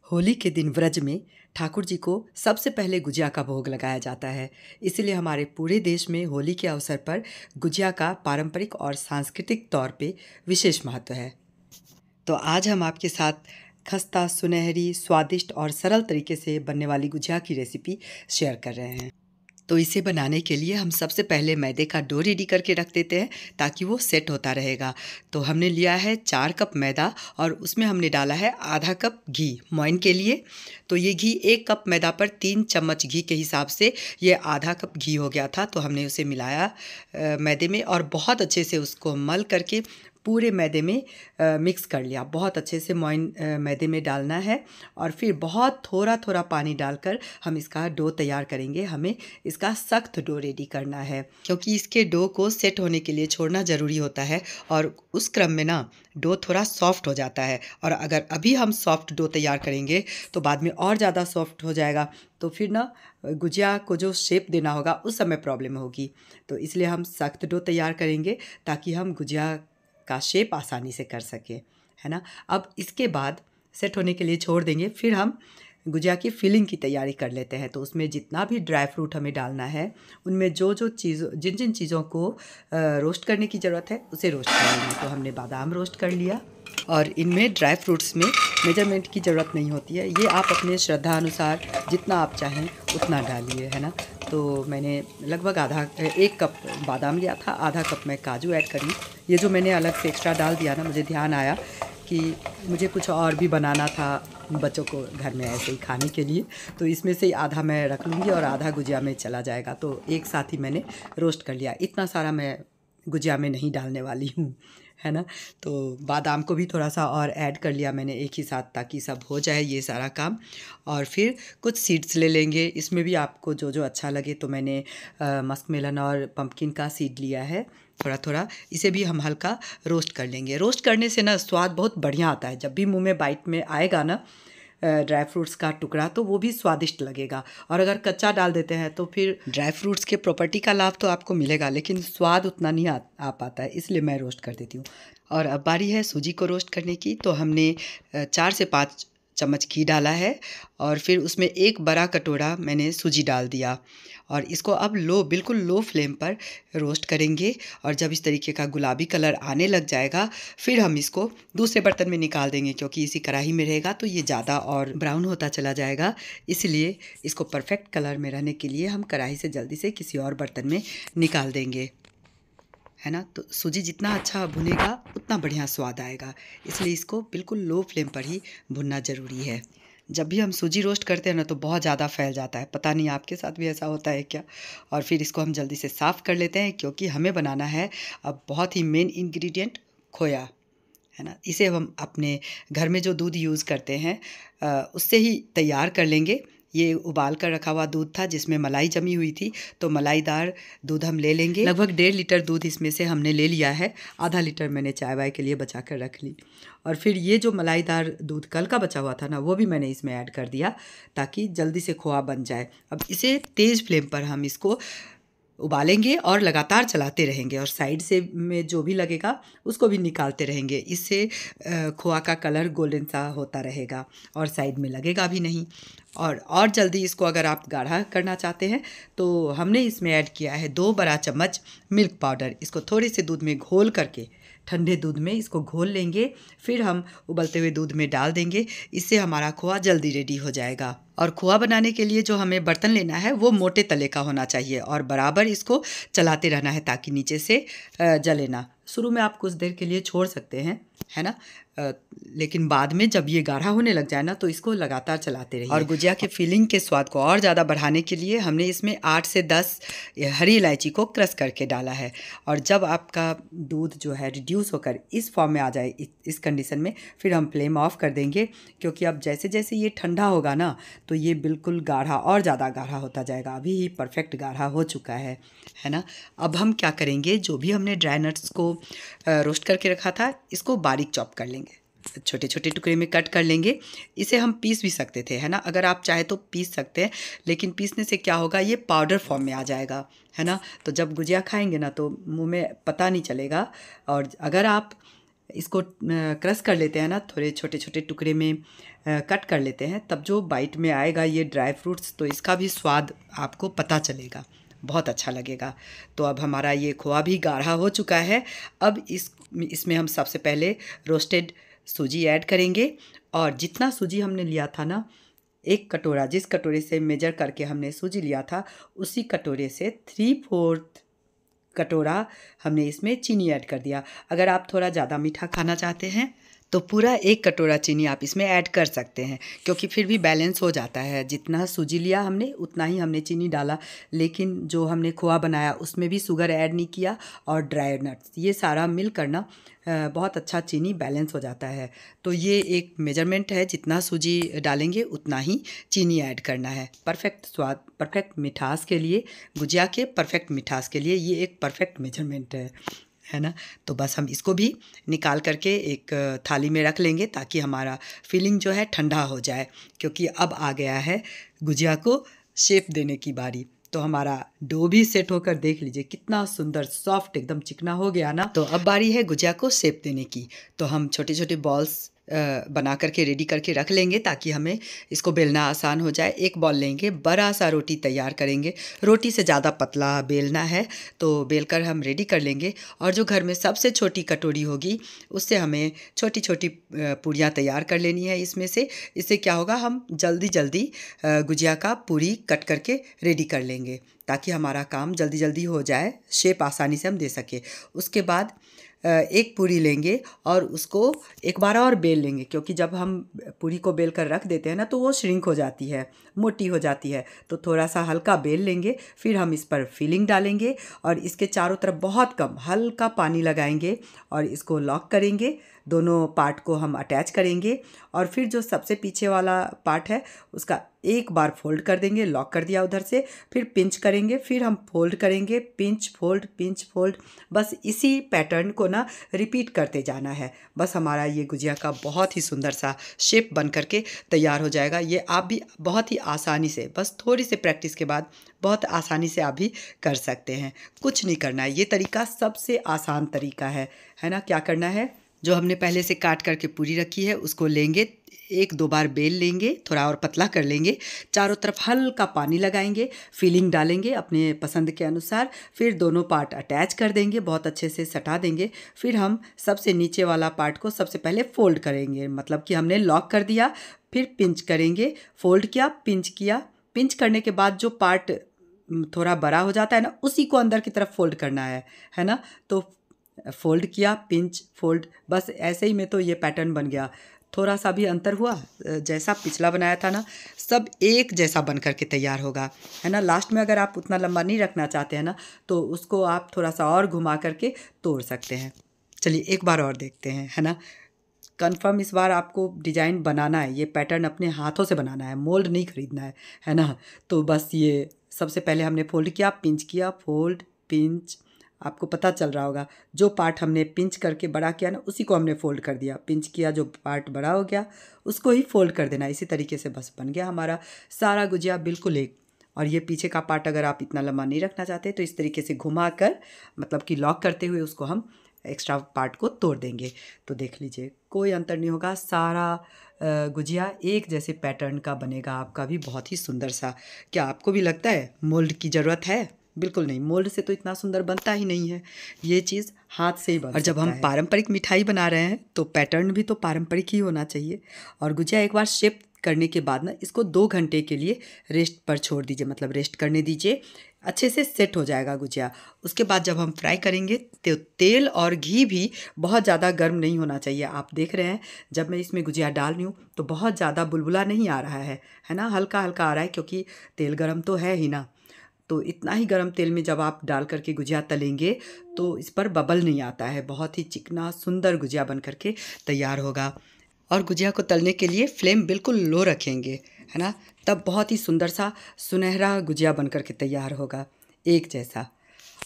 होली के दिन व्रज में ठाकुर जी को सबसे पहले गुजिया का भोग लगाया जाता है। इसलिए हमारे पूरे देश में होली के अवसर पर गुजिया का पारंपरिक और सांस्कृतिक तौर पे विशेष महत्व है। तो आज हम आपके साथ खस्ता, सुनहरी, स्वादिष्ट और सरल तरीके से बनने वाली गुजिया की रेसिपी शेयर कर रहे हैं। तो इसे बनाने के लिए हम सबसे पहले मैदे का डो रेडी करके रख देते हैं ताकि वो सेट होता रहेगा। तो हमने लिया है 4 कप मैदा और उसमें हमने डाला है आधा कप घी मोइन के लिए। तो ये घी 1 कप मैदा पर 3 चम्मच घी के हिसाब से ये आधा कप घी हो गया था। तो हमने उसे मिलाया मैदे में और बहुत अच्छे से उसको मल करके पूरे मैदे में मिक्स कर लिया। बहुत अच्छे से मोइन मैदे में डालना है और फिर बहुत थोड़ा थोड़ा पानी डालकर हम इसका डो तैयार करेंगे। हमें इसका सख्त डो रेडी करना है क्योंकि इसके डो को सेट होने के लिए छोड़ना ज़रूरी होता है और उस क्रम में ना डो थोड़ा सॉफ्ट हो जाता है। और अगर अभी हम सॉफ्ट डो तैयार करेंगे तो बाद में और ज़्यादा सॉफ्ट हो जाएगा, तो फिर ना गुजिया को जो शेप देना होगा उस समय प्रॉब्लम होगी। तो इसलिए हम सख्त डो तैयार करेंगे ताकि हम गुजिया का शेप आसानी से कर सकें, है ना। अब इसके बाद सेट होने के लिए छोड़ देंगे। फिर हम गुजिया की फिलिंग की तैयारी कर लेते हैं। तो उसमें जितना भी ड्राई फ्रूट हमें डालना है उनमें जो जिन जिन चीज़ों को रोस्ट करने की ज़रूरत है उसे रोस्ट कर लेंगे। तो हमने बादाम रोस्ट कर लिया और इनमें ड्राई फ्रूट्स में मेजरमेंट की ज़रूरत नहीं होती है, ये आप अपने श्रद्धा अनुसार जितना आप चाहें उतना डालिए, है ना। तो मैंने लगभग 1 कप बादाम लिया था, आधा कप मैं काजू ऐड करी। ये जो मैंने अलग से एक्स्ट्रा डाल दिया ना, मुझे ध्यान आया कि मुझे कुछ और भी बनाना था बच्चों को घर में ऐसे ही खाने के लिए, तो इसमें से आधा मैं रख लूँगी और आधा गुजिया में चला जाएगा। तो एक साथ ही मैंने रोस्ट कर लिया। इतना सारा मैं गुजिया में नहीं डालने वाली हूँ, है ना। तो बादाम को भी थोड़ा सा और ऐड कर लिया मैंने एक ही साथ ताकि सब हो जाए ये सारा काम। और फिर कुछ सीड्स ले लेंगे, इसमें भी आपको जो जो अच्छा लगे। तो मैंने मस्क मेलन और पम्पकिन का सीड लिया है थोड़ा थोड़ा। इसे भी हम हल्का रोस्ट कर लेंगे। रोस्ट करने से ना स्वाद बहुत बढ़िया आता है। जब भी मुंह में बाइट में आएगा ना ड्राई फ्रूट्स का टुकड़ा, तो वो भी स्वादिष्ट लगेगा। और अगर कच्चा डाल देते हैं तो फिर ड्राई फ्रूट्स के प्रॉपर्टी का लाभ तो आपको मिलेगा लेकिन स्वाद उतना नहीं आ पाता है, इसलिए मैं रोस्ट कर देती हूँ। और अब बारी है सूजी को रोस्ट करने की। तो हमने 4 से 5 चम्मच घी डाला है और फिर उसमें 1 बड़ा कटोरा मैंने सूजी डाल दिया और इसको अब बिल्कुल लो फ्लेम पर रोस्ट करेंगे। और जब इस तरीके का गुलाबी कलर आने लग जाएगा फिर हम इसको दूसरे बर्तन में निकाल देंगे, क्योंकि इसी कढ़ाई में रहेगा तो ये ज़्यादा और ब्राउन होता चला जाएगा। इसलिए इसको परफेक्ट कलर में रहने के लिए हम कढ़ाई से जल्दी से किसी और बर्तन में निकाल देंगे, है ना। तो सूजी जितना अच्छा भुनेगा उतना बढ़िया स्वाद आएगा, इसलिए इसको बिल्कुल लो फ्लेम पर ही भुनना ज़रूरी है। जब भी हम सूजी रोस्ट करते हैं ना तो बहुत ज़्यादा फैल जाता है, पता नहीं आपके साथ भी ऐसा होता है क्या। और फिर इसको हम जल्दी से साफ़ कर लेते हैं क्योंकि हमें बनाना है अब बहुत ही मेन इंग्रेडिएंट खोया, है ना। इसे हम अपने घर में जो दूध यूज़ करते हैं उससे ही तैयार कर लेंगे। ये उबाल कर रखा हुआ दूध था जिसमें मलाई जमी हुई थी, तो मलाईदार दूध हम ले लेंगे। लगभग 1.5 लीटर दूध इसमें से हमने ले लिया है। आधा लीटर मैंने चाय वाय के लिए बचा कर रख ली। और फिर ये जो मलाईदार दूध कल का बचा हुआ था ना, वो भी मैंने इसमें ऐड कर दिया ताकि जल्दी से खोआ बन जाए। अब इसे तेज़ फ्लेम पर हम इसको उबालेंगे और लगातार चलाते रहेंगे और साइड से में जो भी लगेगा उसको भी निकालते रहेंगे। इससे खोआ का कलर गोल्डन सा होता रहेगा और साइड में लगेगा भी नहीं। और जल्दी इसको अगर आप गाढ़ा करना चाहते हैं तो हमने इसमें ऐड किया है 2 बड़ा चम्मच मिल्क पाउडर। इसको थोड़े से दूध में घोल करके, ठंडे दूध में इसको घोल लेंगे, फिर हम उबलते हुए दूध में डाल देंगे। इससे हमारा खोआ जल्दी रेडी हो जाएगा। और खोआ बनाने के लिए जो हमें बर्तन लेना है वो मोटे तले का होना चाहिए और बराबर इसको चलाते रहना है ताकि नीचे से जले ना। शुरू में आप कुछ देर के लिए छोड़ सकते हैं, है ना, लेकिन बाद में जब ये गाढ़ा होने लग जाए ना तो इसको लगातार चलाते रहिए। और गुजिया के फिलिंग के स्वाद को और ज़्यादा बढ़ाने के लिए हमने इसमें 8 से 10 हरी इलायची को क्रश करके डाला है। और जब आपका दूध जो है रिड्यूस होकर इस फॉर्म में आ जाए, इस कंडीशन में, फिर हम फ्लेम ऑफ कर देंगे क्योंकि अब जैसे जैसे ये ठंडा होगा ना तो ये बिल्कुल गाढ़ा और ज़्यादा गाढ़ा होता जाएगा। अभी ही परफेक्ट गाढ़ा हो चुका है ना। अब हम क्या करेंगे, जो भी हमने ड्राई नट्स को रोस्ट करके रखा था इसको बारीक चॉप कर लेंगे, छोटे छोटे टुकड़े में कट कर लेंगे। इसे हम पीस भी सकते थे, है ना, अगर आप चाहे तो पीस सकते हैं, लेकिन पीसने से क्या होगा, ये पाउडर फॉर्म में आ जाएगा, है ना। तो जब गुजिया खाएंगे ना तो मुंह में पता नहीं चलेगा। और अगर आप इसको क्रश कर लेते हैं ना, थोड़े छोटे छोटे टुकड़े में कट कर लेते हैं, तब जो बाइट में आएगा ये ड्राई फ्रूट्स, तो इसका भी स्वाद आपको पता चलेगा, बहुत अच्छा लगेगा। तो अब हमारा ये खोआ भी गाढ़ा हो चुका है। अब इसमें हम सबसे पहले रोस्टेड सूजी ऐड करेंगे, और जितना सूजी हमने लिया था ना, 1 कटोरा, जिस कटोरे से मेजर करके हमने सूजी लिया था, उसी कटोरे से 3/4 कटोरा हमने इसमें चीनी ऐड कर दिया। अगर आप थोड़ा ज़्यादा मीठा खाना चाहते हैं तो पूरा 1 कटोरा चीनी आप इसमें ऐड कर सकते हैं, क्योंकि फिर भी बैलेंस हो जाता है। जितना सूजी लिया हमने उतना ही हमने चीनी डाला, लेकिन जो हमने खोआ बनाया उसमें भी शुगर ऐड नहीं किया, और ड्राई नट्स, ये सारा मिलकर ना बहुत अच्छा चीनी बैलेंस हो जाता है। तो ये एक मेजरमेंट है, जितना सूजी डालेंगे उतना ही चीनी ऐड करना है। परफेक्ट स्वाद, परफेक्ट मिठास के लिए, गुजिया के परफेक्ट मिठास के लिए ये एक परफेक्ट मेजरमेंट है ना। तो बस हम इसको भी निकाल करके एक थाली में रख लेंगे, ताकि हमारा फिलिंग जो है ठंडा हो जाए, क्योंकि अब आ गया है गुजिया को शेप देने की बारी। तो हमारा डो भी सेट होकर देख लीजिए कितना सुंदर सॉफ्ट एकदम चिकना हो गया ना। तो अब बारी है गुजिया को शेप देने की। तो हम छोटे छोटे बॉल्स बना करके रेडी करके रख लेंगे, ताकि हमें इसको बेलना आसान हो जाए। एक बॉल लेंगे, बड़ा सा रोटी तैयार करेंगे, रोटी से ज़्यादा पतला बेलना है, तो बेलकर हम रेडी कर लेंगे। और जो घर में सबसे छोटी कटोरी होगी उससे हमें छोटी छोटी पूरियाँ तैयार कर लेनी है इसमें से। इससे क्या होगा, हम जल्दी जल्दी गुजिया का पूरी कट करके रेडी कर लेंगे, ताकि हमारा काम जल्दी जल्दी हो जाए, शेप आसानी से हम दे सके। उसके बाद एक पूरी लेंगे और उसको एक बार और बेल लेंगे, क्योंकि जब हम पूरी को बेल कर रख देते हैं ना, तो वो श्रिंक हो जाती है, मोटी हो जाती है। तो थोड़ा सा हल्का बेल लेंगे, फिर हम इस पर फिलिंग डालेंगे और इसके चारों तरफ बहुत कम हल्का पानी लगाएंगे और इसको लॉक करेंगे। दोनों पार्ट को हम अटैच करेंगे, और फिर जो सबसे पीछे वाला पार्ट है उसका एक बार फोल्ड कर देंगे, लॉक कर दिया उधर से, फिर पिंच करेंगे, फिर हम फोल्ड करेंगे, पिंच फोल्ड। बस इसी पैटर्न को ना रिपीट करते जाना है। बस हमारा ये गुजिया का बहुत ही सुंदर सा शेप बन करके तैयार हो जाएगा। ये आप भी बहुत ही आसानी से, बस थोड़ी सी प्रैक्टिस के बाद बहुत आसानी से आप भी कर सकते हैं। कुछ नहीं करना है, ये तरीका सबसे आसान तरीका है ना। क्या करना है, जो हमने पहले से काट करके पूरी रखी है उसको लेंगे, 1-2 बार बेल लेंगे, थोड़ा और पतला कर लेंगे, चारों तरफ हल्का पानी लगाएंगे, फिलिंग डालेंगे अपने पसंद के अनुसार, फिर दोनों पार्ट अटैच कर देंगे, बहुत अच्छे से सटा देंगे। फिर हम सबसे नीचे वाला पार्ट को सबसे पहले फोल्ड करेंगे, मतलब कि हमने लॉक कर दिया, फिर पिंच करेंगे, फोल्ड किया, पिंच किया। पिंच करने के बाद जो पार्ट थोड़ा बड़ा हो जाता है ना, उसी को अंदर की तरफ फोल्ड करना है ना। तो फोल्ड किया, पिंच, फोल्ड, बस ऐसे ही में तो ये पैटर्न बन गया। थोड़ा सा भी अंतर हुआ, जैसा पिछला बनाया था ना, सब एक जैसा बन करके तैयार होगा, है ना। लास्ट में अगर आप उतना लंबा नहीं रखना चाहते हैं ना, तो उसको आप थोड़ा सा और घुमा करके तोड़ सकते हैं। चलिए एक बार और देखते हैं, है ना। कंफर्म इस बार आपको डिज़ाइन बनाना है, ये पैटर्न अपने हाथों से बनाना है, मोल्ड नहीं खरीदना है ना। तो बस ये सबसे पहले हमने फोल्ड किया, पिंच किया, फोल्ड, पिंच, आपको पता चल रहा होगा, जो पार्ट हमने पिंच करके बड़ा किया ना, उसी को हमने फोल्ड कर दिया। पिंच किया, जो पार्ट बड़ा हो गया उसको ही फोल्ड कर देना। इसी तरीके से बस बन गया हमारा सारा गुजिया बिल्कुल एक। और ये पीछे का पार्ट अगर आप इतना लंबा नहीं रखना चाहते तो इस तरीके से घुमा कर, मतलब कि लॉक करते हुए उसको हम एक्स्ट्रा पार्ट को तोड़ देंगे। तो देख लीजिए कोई अंतर नहीं होगा, सारा गुजिया एक जैसे पैटर्न का बनेगा आपका भी बहुत ही सुंदर सा। क्या आपको भी लगता है मोल्ड की ज़रूरत है? बिल्कुल नहीं, मोल्ड से तो इतना सुंदर बनता ही नहीं है, ये चीज़ हाथ से ही बन सकता है। और जब हम पारंपरिक मिठाई बना रहे हैं तो पैटर्न भी तो पारंपरिक ही होना चाहिए। और गुजिया एक बार शेप करने के बाद ना, इसको 2 घंटे के लिए रेस्ट पर छोड़ दीजिए, मतलब रेस्ट करने दीजिए, अच्छे से सेट हो जाएगा गुजिया। उसके बाद जब हम फ्राई करेंगे तो तेल और घी भी बहुत ज़्यादा गर्म नहीं होना चाहिए। आप देख रहे हैं जब मैं इसमें गुजिया डाल रही हूँ तो बहुत ज़्यादा बुलबुला नहीं आ रहा है ना, हल्का हल्का आ रहा है, क्योंकि तेल गर्म तो है ही ना। तो इतना ही गर्म तेल में जब आप डाल करके गुजिया तलेंगे तो इस पर बबल नहीं आता है, बहुत ही चिकना सुंदर गुजिया बन करके तैयार होगा। और गुजिया को तलने के लिए फ्लेम बिल्कुल लो रखेंगे, है ना, तब बहुत ही सुंदर सा सुनहरा गुजिया बन करके तैयार होगा, एक जैसा।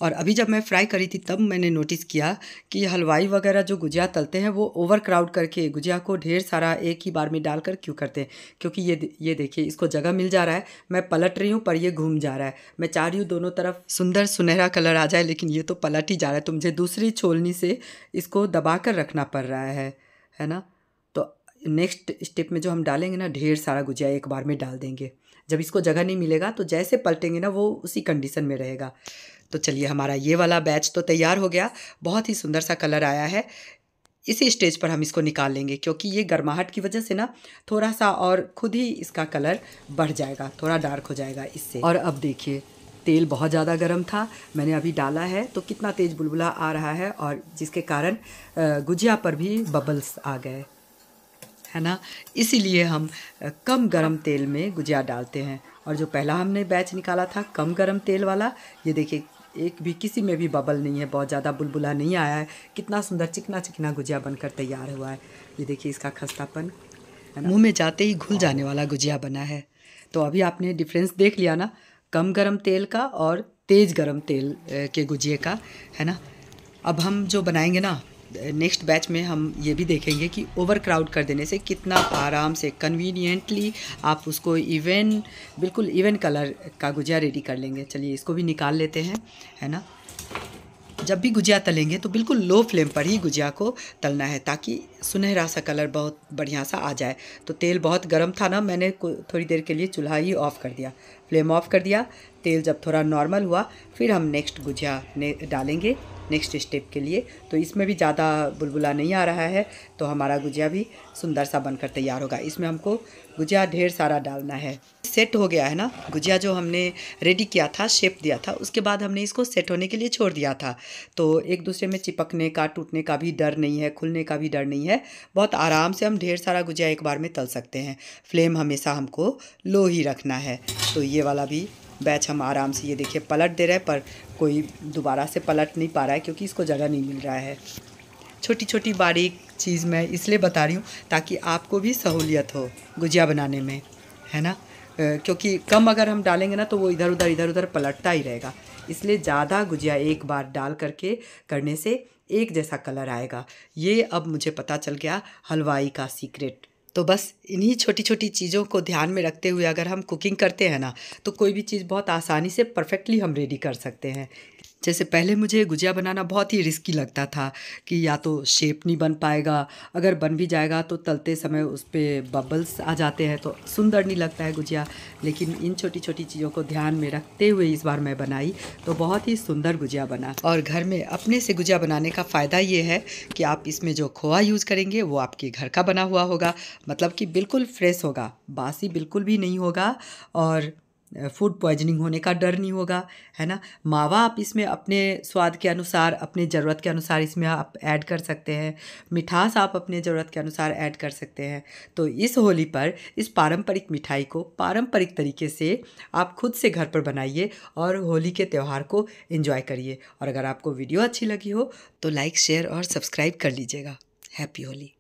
और अभी जब मैं फ्राई करी थी तब मैंने नोटिस किया कि हलवाई वगैरह जो गुजिया तलते हैं वो ओवर क्राउड करके गुजिया को ढेर सारा एक ही बार में डालकर क्यों करते हैं। क्योंकि ये देखिए, इसको जगह मिल जा रहा है, मैं पलट रही हूँ पर ये घूम जा रहा है। मैं चाह रही हूँ दोनों तरफ सुंदर सुनहरा कलर आ जाए, लेकिन ये तो पलट ही जा रहा है, तो मुझे दूसरी छोलनी से इसको दबा कर रखना पड़ रहा है ना। तो नेक्स्ट स्टेप में जो हम डालेंगे ना, ढेर सारा गुजिया एक बार में डाल देंगे। जब इसको जगह नहीं मिलेगा तो जैसे पलटेंगे ना वो उसी कंडीशन में रहेगा। तो चलिए, हमारा ये वाला बैच तो तैयार हो गया, बहुत ही सुंदर सा कलर आया है। इसी स्टेज पर हम इसको निकाल लेंगे, क्योंकि ये गर्माहट की वजह से ना थोड़ा सा और खुद ही इसका कलर बढ़ जाएगा, थोड़ा डार्क हो जाएगा इससे। और अब देखिए, तेल बहुत ज़्यादा गर्म था, मैंने अभी डाला है तो कितना तेज़ बुलबुला आ रहा है, और जिसके कारण गुजिया पर भी बबल्स आ गए, है ना। इसीलिए हम कम गरम तेल में गुजिया डालते हैं। और जो पहला हमने बैच निकाला था कम गरम तेल वाला, ये देखिए एक भी किसी में भी बबल नहीं है, बहुत ज़्यादा बुलबुला नहीं आया है, कितना सुंदर चिकना चिकना गुजिया बनकर तैयार हुआ है। ये देखिए इसका खस्तापन, मुंह में जाते ही घुल जाने वाला गुजिया बना है। तो अभी आपने डिफरेंस देख लिया ना, कम गरम तेल का और तेज़ गरम तेल के गुजिये का, है ना। अब हम जो बनाएंगे ना नेक्स्ट बैच में, हम ये भी देखेंगे कि ओवर क्राउड कर देने से कितना आराम से कन्वीनियंटली आप उसको बिल्कुल इवन कलर का गुजिया रेडी कर लेंगे। चलिए इसको भी निकाल लेते हैं, है ना। जब भी गुजिया तलेंगे तो बिल्कुल लो फ्लेम पर ही गुजिया को तलना है, ताकि सुनहरा सा कलर बहुत बढ़िया सा आ जाए। तो तेल बहुत गर्म था ना, मैंने थोड़ी देर के लिए चूल्हा ही ऑफ़ कर दिया, फ्लेम ऑफ कर दिया। तेल जब थोड़ा नॉर्मल हुआ फिर हम नेक्स्ट गुजिया डालेंगे नेक्स्ट स्टेप के लिए। तो इसमें भी ज़्यादा बुलबुला नहीं आ रहा है, तो हमारा गुजिया भी सुंदर सा बनकर तैयार होगा। इसमें हमको गुजिया ढेर सारा डालना है। सेट हो गया है ना गुजिया, जो हमने रेडी किया था, शेप दिया था, उसके बाद हमने इसको सेट होने के लिए छोड़ दिया था। तो एक दूसरे में चिपकने का, टूटने का भी डर नहीं है, खुलने का भी डर नहीं है। बहुत आराम से हम ढेर सारा गुजिया एक बार में तल सकते हैं। फ्लेम हमेशा हमको लो ही रखना है। तो ये वाला भी बैच हम आराम से, ये देखिए पलट दे रहे हैं, पर कोई दोबारा से पलट नहीं पा रहा है क्योंकि इसको जगह नहीं मिल रहा है। छोटी छोटी बारीक चीज़ मैं इसलिए बता रही हूँ ताकि आपको भी सहूलियत हो गुजिया बनाने में, है ना। क्योंकि कम अगर हम डालेंगे ना तो वो इधर उधर पलटता ही रहेगा। इसलिए ज़्यादा गुजिया एक बार डाल करके करने से एक जैसा कलर आएगा। ये अब मुझे पता चल गया हलवाई का सीक्रेट। तो बस इन्हीं छोटी छोटी चीज़ों को ध्यान में रखते हुए अगर हम कुकिंग करते हैं ना, तो कोई भी चीज़ बहुत आसानी से परफेक्टली हम रेडी कर सकते हैं। जैसे पहले मुझे गुजिया बनाना बहुत ही रिस्की लगता था कि या तो शेप नहीं बन पाएगा, अगर बन भी जाएगा तो तलते समय उस पर बबल्स आ जाते हैं तो सुंदर नहीं लगता है गुजिया। लेकिन इन छोटी छोटी चीज़ों को ध्यान में रखते हुए इस बार मैं बनाई तो बहुत ही सुंदर गुजिया बना। और घर में अपने से गुजिया बनाने का फ़ायदा ये है कि आप इसमें जो खोआ यूज़ करेंगे वो आपके घर का बना हुआ होगा, मतलब कि बिल्कुल फ्रेश होगा, बासी बिल्कुल भी नहीं होगा, और फूड पॉइजनिंग होने का डर नहीं होगा, है ना। मावा आप इसमें अपने स्वाद के अनुसार, अपने ज़रूरत के अनुसार इसमें आप ऐड कर सकते हैं। मिठास आप अपने ज़रूरत के अनुसार ऐड कर सकते हैं। तो इस होली पर इस पारंपरिक मिठाई को पारंपरिक तरीके से आप खुद से घर पर बनाइए और होली के त्यौहार को एंजॉय करिए। और अगर आपको वीडियो अच्छी लगी हो तो लाइक, शेयर और सब्सक्राइब कर लीजिएगा। हैप्पी होली।